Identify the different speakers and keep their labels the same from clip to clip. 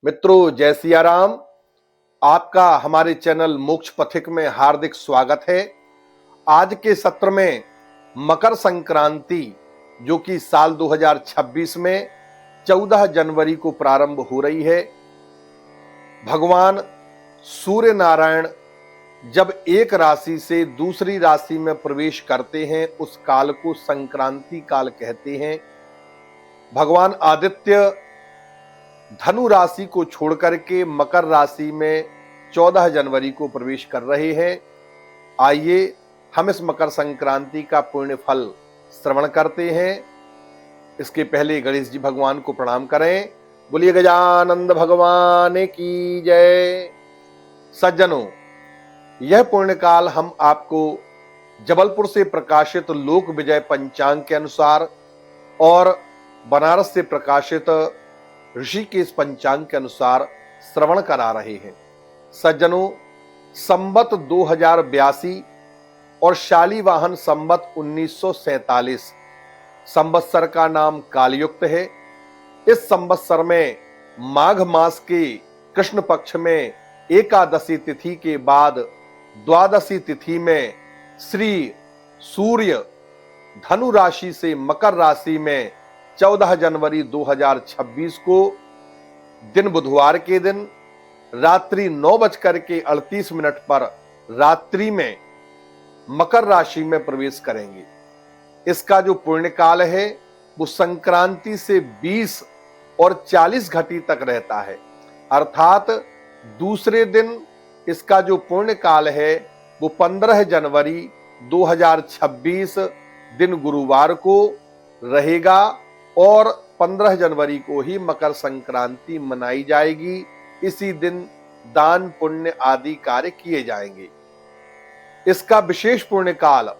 Speaker 1: मित्रों, जय सिया राम। आपका हमारे चैनल मोक्ष पथिक में हार्दिक स्वागत है। आज के सत्र में मकर संक्रांति जो कि साल 2026 में 14 जनवरी को प्रारंभ हो रही है। भगवान सूर्य नारायण जब एक राशि से दूसरी राशि में प्रवेश करते हैं उस काल को संक्रांति काल कहते हैं। भगवान आदित्य धनु राशि को छोड़कर के मकर राशि में 14 जनवरी को प्रवेश कर रहे हैं। आइए हम इस मकर संक्रांति का पुण्य फल श्रवण करते हैं। इसके पहले गणेश जी भगवान को प्रणाम करें। बोलिए गजानंद भगवान की जय। सज्जनों, यह पुण्य काल हम आपको जबलपुर से प्रकाशित लोक विजय पंचांग के अनुसार और बनारस से प्रकाशित ऋषिकेश पंचांग के अनुसार श्रवण करा रहे हैं। सज्जनों, संवत 2082 और शालीवाहन संवत 1947 संवत्सर का नाम कालयुक्त है। इस संवत्सर में माघ मास के कृष्ण पक्ष में एकादशी तिथि के बाद द्वादशी तिथि में श्री सूर्य धनु राशि से मकर राशि में 14 जनवरी 2026 को दिन बुधवार के दिन रात्रि 9:38 पर रात्रि में मकर राशि में प्रवेश करेंगे। इसका जो पुण्य काल है वो संक्रांति से 20 और 40 घटी तक रहता है, अर्थात दूसरे दिन इसका जो पुण्य काल है वो 15 जनवरी 2026 दिन गुरुवार को रहेगा और 15 जनवरी को ही मकर संक्रांति मनाई जाएगी। इसी दिन दान पुण्य आदि कार्य किए जाएंगे। इसका विशेष पुण्य काल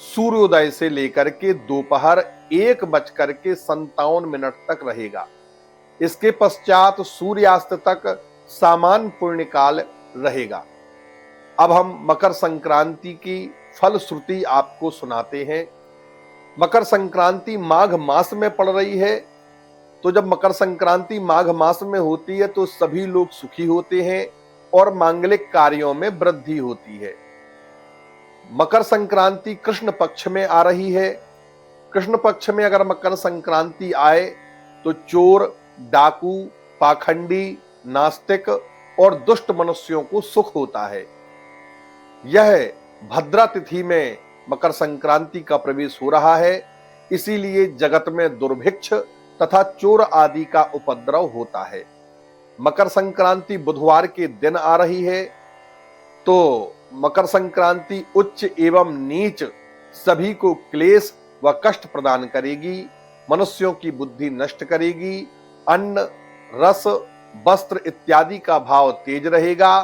Speaker 1: सूर्योदय से लेकर के दोपहर 1:57 तक रहेगा। इसके पश्चात सूर्यास्त तक सामान्य पुण्य काल रहेगा। अब हम मकर संक्रांति की फलश्रुति आपको सुनाते हैं। मकर संक्रांति माघ मास में पड़ रही है, तो जब मकर संक्रांति माघ मास में होती है तो सभी लोग सुखी होते हैं और मांगलिक कार्यों में वृद्धि होती है। मकर संक्रांति कृष्ण पक्ष में आ रही है। कृष्ण पक्ष में अगर मकर संक्रांति आए तो चोर, डाकू, पाखंडी, नास्तिक और दुष्ट मनुष्यों को सुख होता है। यह भद्रा तिथि में मकर संक्रांति का प्रवेश हो रहा है, इसीलिए जगत में दुर्भिक्ष तथा चोर आदि का उपद्रव होता है। मकर संक्रांति बुधवार के दिन आ रही है, तो मकर संक्रांति उच्च एवं नीच सभी को क्लेश व कष्ट प्रदान करेगी, मनुष्यों की बुद्धि नष्ट करेगी। अन्न, रस, वस्त्र इत्यादि का भाव तेज रहेगा।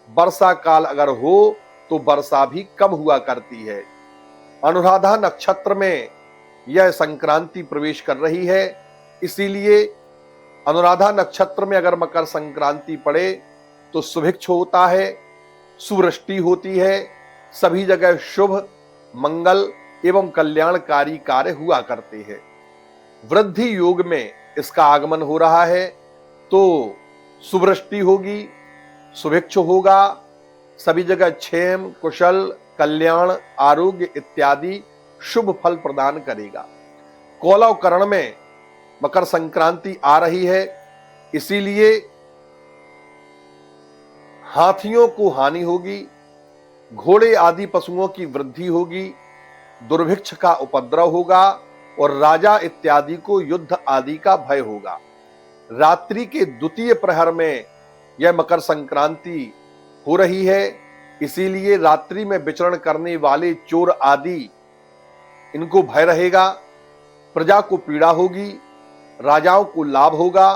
Speaker 1: वर्षा काल अगर हो तो वर्षा भी कम हुआ करती है। अनुराधा नक्षत्र में यह संक्रांति प्रवेश कर रही है, इसीलिए अनुराधा नक्षत्र में अगर मकर संक्रांति पड़े तो सुभिक्ष होता है, सुवृष्टि होती है, सभी जगह शुभ, मंगल एवं कल्याणकारी कार्य हुआ करते हैं। वृद्धि योग में इसका आगमन हो रहा है, तो सुवृष्टि होगी, सुभिक्ष होगा, सभी जगह क्षेम, कुशल, कल्याण, आरोग्य इत्यादि शुभ फल प्रदान करेगा। कौलव करण में मकर संक्रांति आ रही है, इसीलिए हाथियों को हानि होगी, घोड़े आदि पशुओं की वृद्धि होगी, दुर्भिक्ष का उपद्रव होगा और राजा इत्यादि को युद्ध आदि का भय होगा। रात्रि के द्वितीय प्रहर में यह मकर संक्रांति हो रही है, इसीलिए रात्रि में विचरण करने वाले चोर आदि इनको भय रहेगा, प्रजा को पीड़ा होगी, राजाओं को लाभ होगा,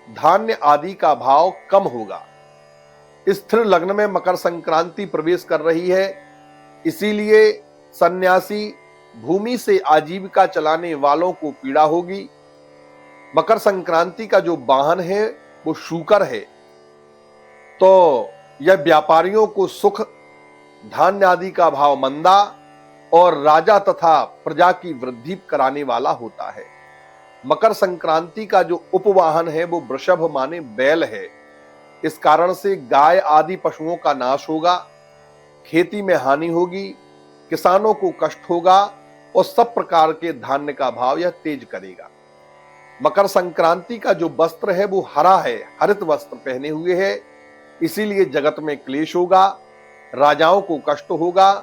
Speaker 1: धान्य आदि का भाव कम होगा। स्थिर लग्न में मकर संक्रांति प्रवेश कर रही है, इसीलिए सन्यासी, भूमि से आजीविका चलाने वालों को पीड़ा होगी। मकर संक्रांति का जो वाहन है वो शूकर है, तो यह व्यापारियों को सुख, धान्य आदि का भाव मंदा और राजा तथा प्रजा की वृद्धि कराने वाला होता है। मकर संक्रांति का जो उपवाहन है वो वृषभ माने बैल है, इस कारण से गाय आदि पशुओं का नाश होगा, खेती में हानि होगी, किसानों को कष्ट होगा और सब प्रकार के धान्य का भाव यह तेज करेगा। मकर संक्रांति का जो वस्त्र है वो हरा है, हरित वस्त्र पहने हुए है, इसीलिए जगत में क्लेश होगा, राजाओं को कष्ट होगा,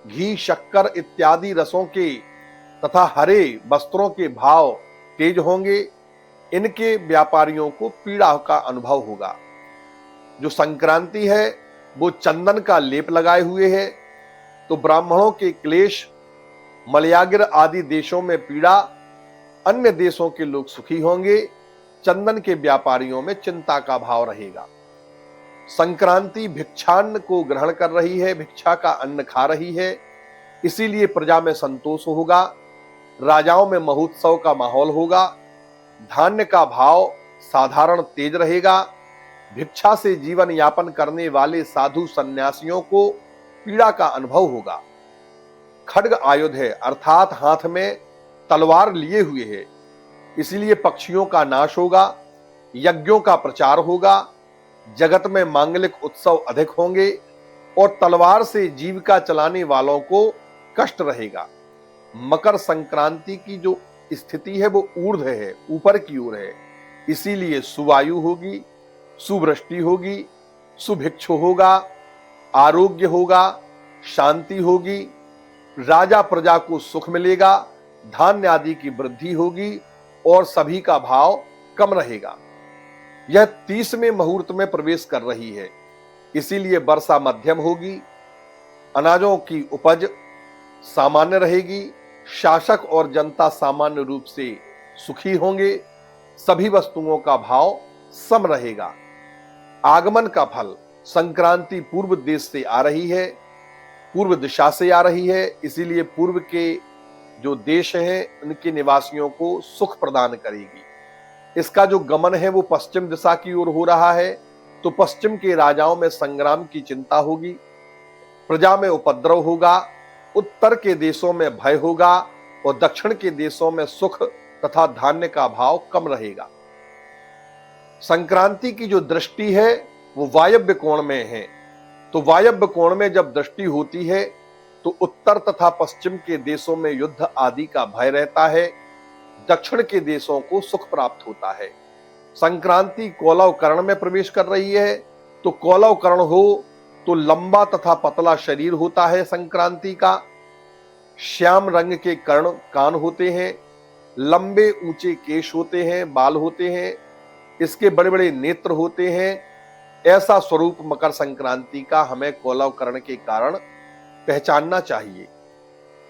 Speaker 1: घी शक्कर इत्यादि रसों के तथा हरे वस्त्रों के भाव तेज होंगे, इनके व्यापारियों को पीड़ा का अनुभव होगा। जो संक्रांति है वो चंदन का लेप लगाए हुए है, तो ब्राह्मणों के क्लेश, मलयागिर आदि देशों में पीड़ा, अन्य देशों के लोग सुखी होंगे, चंदन के व्यापारियों में चिंता का भाव रहेगा। संक्रांति भिक्षान्न को ग्रहण कर रही है, भिक्षा का अन्न खा रही है, इसीलिए प्रजा में संतोष होगा, राजाओं में महोत्सव का माहौल होगा, धान्य का भाव साधारण तेज रहेगा, भिक्षा से जीवन यापन करने वाले साधु सन्यासियों को पीड़ा का अनुभव होगा। खड्ग आयुध है, अर्थात हाथ में तलवार लिए हुए है, इसलिए पक्षियों का नाश होगा, यज्ञों का प्रचार होगा, जगत में मांगलिक उत्सव अधिक होंगे और तलवार से जीविका चलाने वालों को कष्ट रहेगा। मकर संक्रांति की जो स्थिति है वो ऊर्ध्व है, ऊपर की ओर है, इसीलिए सुवायु होगी, सुवृष्टि होगी, सुभिक्षु होगा, आरोग्य होगा, शांति होगी, राजा प्रजा को सुख मिलेगा, धान्य आदि की वृद्धि होगी और सभी का भाव कम रहेगा। यह 30वें मुहूर्त में प्रवेश कर रही है, इसीलिए वर्षा मध्यम होगी, अनाजों की उपज सामान्य रहेगी, शासक और जनता सामान्य रूप से सुखी होंगे, सभी वस्तुओं का भाव सम रहेगा। आगमन का फल, संक्रांति पूर्व देश से आ रही है, पूर्व दिशा से आ रही है, इसीलिए पूर्व के जो देश हैं उनके निवासियों को सुख प्रदान करेगी। इसका जो गमन है वो पश्चिम दिशा की ओर हो रहा है, तो पश्चिम के राजाओं में संग्राम की चिंता होगी, प्रजा में उपद्रव होगा, उत्तर के देशों में भय होगा और दक्षिण के देशों में सुख तथा धान्य का भाव कम रहेगा। संक्रांति की जो दृष्टि है वो वायव्य कोण में है, तो वायव्य कोण में जब दृष्टि होती है तो उत्तर तथा पश्चिम के देशों में युद्ध आदि का भय रहता है, दक्षिण के देशों को सुख प्राप्त होता है। संक्रांति कौलव कर्ण में प्रवेश कर रही है, तो कौलव कर्ण हो तो लंबा तथा पतला शरीर होता है संक्रांति का, श्याम रंग के कर्ण कान होते हैं, लंबे ऊंचे केश होते हैं, बाल होते हैं, इसके बड़े बड़े नेत्र होते हैं। ऐसा स्वरूप मकर संक्रांति का हमें कौलव कर्ण के कारण पहचानना चाहिए।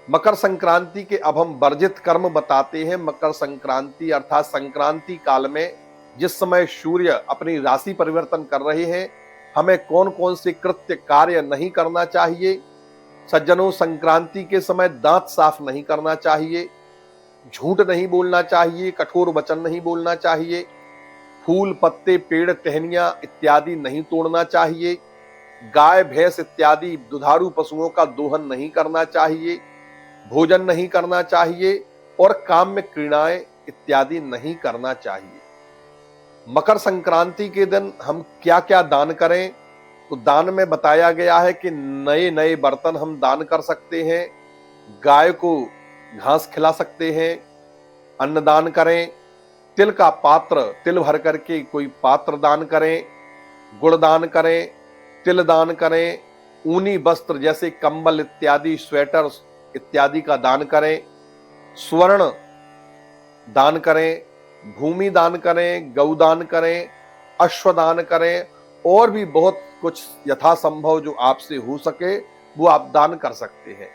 Speaker 1: मकर संक्रांति के अब हम वर्जित कर्म बताते हैं। मकर संक्रांति अर्थात संक्रांति काल में जिस समय सूर्य अपनी राशि परिवर्तन कर रहे हैं, हमें कौन कौन से कृत्य कार्य नहीं करना चाहिए। सज्जनों, संक्रांति के समय दांत साफ नहीं करना चाहिए, झूठ नहीं बोलना चाहिए, कठोर वचन नहीं बोलना चाहिए, फूल पत्ते पेड़ टहनियां इत्यादि नहीं तोड़ना चाहिए, गाय भैंस इत्यादि दुधारू पशुओं का दोहन नहीं करना चाहिए, भोजन नहीं करना चाहिए और काम्य क्रीड़ाएं इत्यादि नहीं करना चाहिए। मकर संक्रांति के दिन हम क्या क्या दान करें, तो दान में बताया गया है कि नए नए बर्तन हम दान कर सकते हैं, गाय को घास खिला सकते हैं, अन्न दान करें, तिल का पात्र तिल भर करके कोई पात्र दान करें, गुड़ दान करें, तिल दान करें, ऊनी वस्त्र जैसे कंबल इत्यादि स्वेटर इत्यादि का दान करें, स्वर्ण दान करें, भूमि दान करें, गौदान करें, अश्वदान करें और भी बहुत कुछ यथासंभव जो आपसे हो सके वो आप दान कर सकते हैं।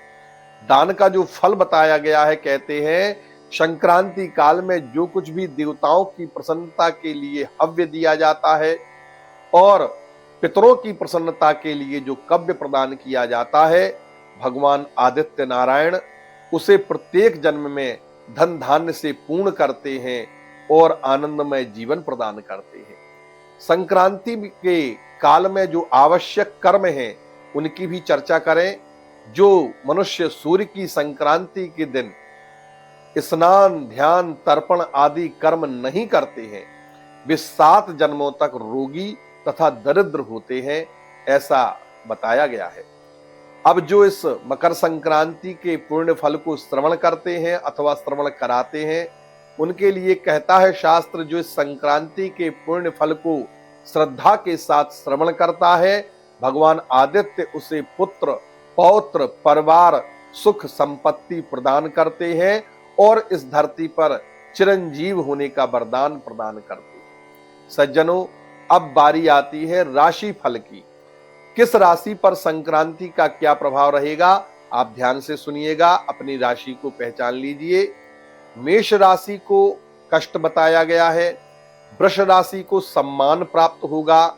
Speaker 1: दान का जो फल बताया गया है, कहते हैं संक्रांति काल में जो कुछ भी देवताओं की प्रसन्नता के लिए हव्य दिया जाता है और पितरों की प्रसन्नता के लिए जो कव्य प्रदान किया जाता है, भगवान आदित्य नारायण उसे प्रत्येक जन्म में धन धान्य से पूर्ण करते हैं और आनंदमय जीवन प्रदान करते हैं। संक्रांति के काल में जो आवश्यक कर्म हैं उनकी भी चर्चा करें। जो मनुष्य सूर्य की संक्रांति के दिन स्नान ध्यान तर्पण आदि कर्म नहीं करते हैं, वे 7 जन्मों तक रोगी तथा दरिद्र होते हैं, ऐसा बताया गया है। अब जो इस मकर संक्रांति के पुण्य फल को श्रवण करते हैं अथवा श्रवण कराते हैं, उनके लिए कहता है शास्त्र, जो इस संक्रांति के पुण्य फल को श्रद्धा के साथ श्रवण करता है, भगवान आदित्य उसे पुत्र, पौत्र, परिवार, सुख, संपत्ति प्रदान करते हैं और इस धरती पर चिरंजीव होने का वरदान प्रदान करते हैं। सज्जनों, अब बारी आती है राशि फल की। किस राशि पर संक्रांति का क्या प्रभाव रहेगा, आप ध्यान से सुनिएगा, अपनी राशि को पहचान लीजिए। मेष राशि को कष्ट बताया गया है, वृष राशि को सम्मान प्राप्त होगा,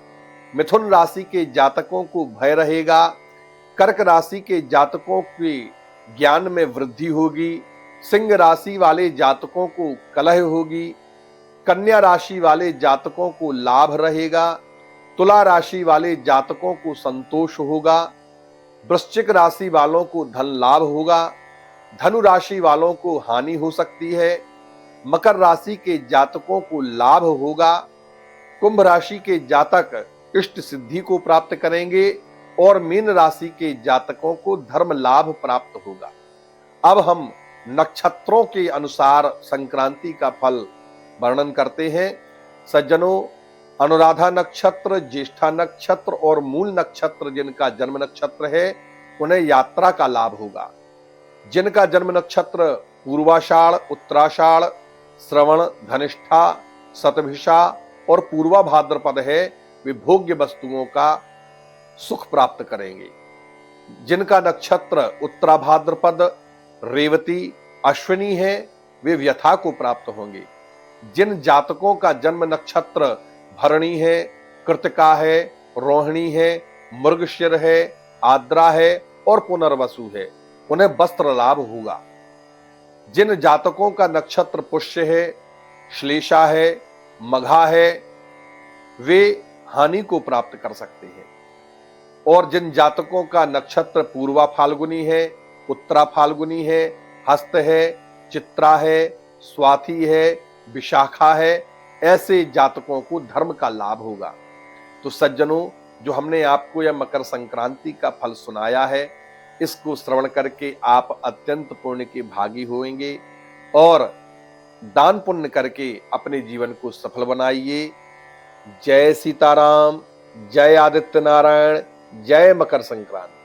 Speaker 1: मिथुन राशि के जातकों को भय रहेगा, कर्क राशि के जातकों के ज्ञान में वृद्धि होगी, सिंह राशि वाले जातकों को कलह होगी, कन्या राशि वाले जातकों को लाभ रहेगा, तुला राशि वाले जातकों को संतोष होगा, वृश्चिक राशि वालों को धन लाभ होगा, धनु राशि वालों को हानि हो सकती है, मकर राशि के जातकों को लाभ होगा, कुंभ राशि के जातक इष्ट सिद्धि को प्राप्त करेंगे और मीन राशि के जातकों को धर्म लाभ प्राप्त होगा। अब हम नक्षत्रों के अनुसार संक्रांति का फल वर्णन करते हैं। सज्जनों, अनुराधा नक्षत्र, ज्येष्ठा नक्षत्र और मूल नक्षत्र जिनका जन्म नक्षत्र है, उन्हें यात्रा का लाभ होगा। जिनका जन्म नक्षत्र पूर्वाषाढ़, उत्तराषाढ़, श्रवण, धनिष्ठा, शतभिषा और पूर्वा भाद्रपद है, वे भोग्य वस्तुओं का सुख प्राप्त करेंगे। जिनका नक्षत्र उत्तरा भाद्रपद, रेवती, अश्विनी है, वे व्यथा को प्राप्त होंगे। जिन जातकों का जन्म नक्षत्र भरणी है, कृतिका है, रोहिणी है, मृगशिर है, आद्रा है और पुनर्वसु है, उन्हें वस्त्र लाभ होगा। जिन जातकों का नक्षत्र पुष्य है, श्लेषा है, मघा है, वे हानि को प्राप्त कर सकते हैं। और जिन जातकों का नक्षत्र पूर्वा फाल्गुनी है, उत्तरा फाल्गुनी है, हस्त है, चित्रा है, स्वाति है, विशाखा है, ऐसे जातकों को धर्म का लाभ होगा। तो सज्जनों, जो हमने आपको यह मकर संक्रांति का फल सुनाया है, इसको श्रवण करके आप अत्यंत पुण्य के भागी होंगे और दान पुण्य करके अपने जीवन को सफल बनाइए। जय सीताराम, जय आदित्य नारायण, जय मकर संक्रांति।